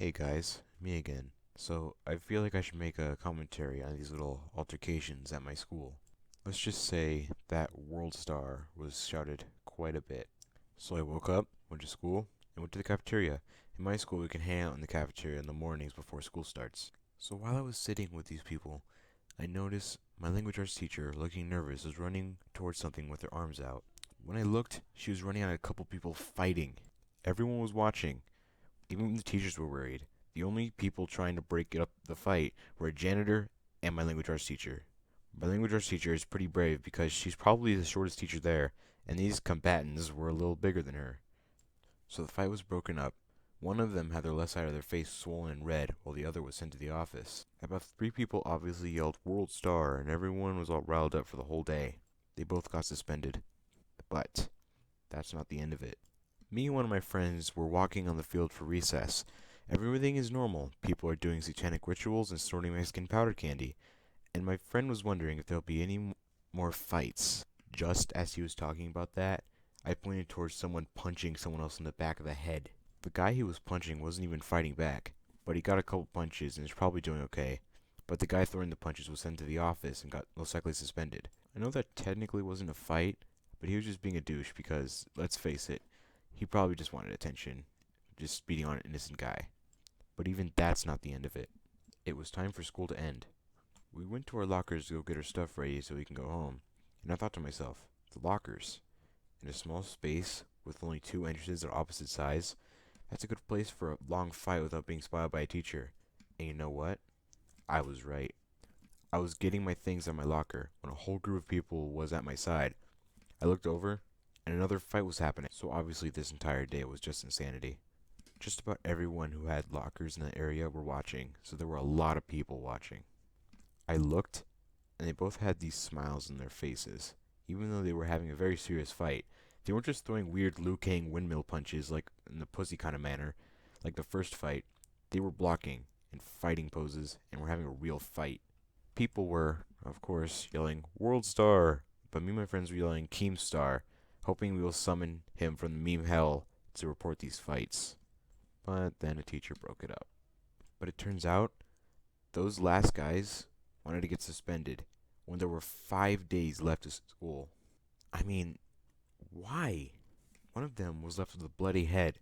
Hey guys, me again. So, I feel like I should make a commentary on these little altercations at my school. Let's just say that WORLDSTAR was shouted quite a bit. So I woke up, went to school, and went to the cafeteria. In my school, we can hang out in the cafeteria in the mornings before school starts. So while I was sitting with these people, I noticed my language arts teacher, looking nervous, was running towards something with her arms out. When I looked, she was running at a couple people fighting. Everyone was watching. Even the teachers were worried. The only people trying to break up the fight were a janitor and my language arts teacher. My language arts teacher is pretty brave because she's probably the shortest teacher there, and these combatants were a little bigger than her. So the fight was broken up. One of them had their left side of their face swollen and red, while the other was sent to the office. About three people obviously yelled "World Star," and everyone was all riled up for the whole day. They both got suspended. But that's not the end of it. Me and one of my friends were walking on the field for recess. Everything is normal. People are doing satanic rituals and snorting Mexican powder candy. And my friend was wondering if there'll be any more fights. Just as he was talking about that, I pointed towards someone punching someone else in the back of the head. The guy he was punching wasn't even fighting back, but he got a couple punches and is probably doing okay. But the guy throwing the punches was sent to the office and got most likely suspended. I know that technically wasn't a fight, but he was just being a douche because, let's face it, he probably just wanted attention, just beating on an innocent guy. But even that's not the end of it. It was time for school to end. We went to our lockers to go get our stuff ready so we can go home, and I thought to myself, the lockers, in a small space with only two entrances at opposite sides, that's a good place for a long fight without being spotted by a teacher. And you know what? I was right. I was getting my things out of my locker when a whole group of people was at my side. I looked over, and another fight was happening, so obviously this entire day was just insanity. Just about everyone who had lockers in the area were watching, so there were a lot of people watching. I looked, and they both had these smiles on their faces, even though they were having a very serious fight. They weren't just throwing weird Liu Kang windmill punches like in the pussy kind of manner, like the first fight. They were blocking and fighting poses and were having a real fight. People were, of course, yelling "World Star," but me and my friends were yelling "Keemstar," hoping we will summon him from the meme hell to report these fights. But then a teacher broke it up. But it turns out those last guys wanted to get suspended when there were 5 days left of school. I mean, why? One of them was left with a bloody head,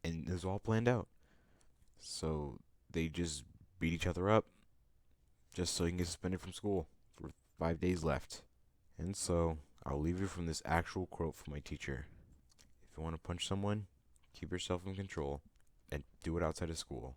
and it was all planned out. So they just beat each other up just so he can get suspended from school for 5 days left. And so I'll leave you from this actual quote from my teacher. If you want to punch someone, keep yourself in control and do it outside of school.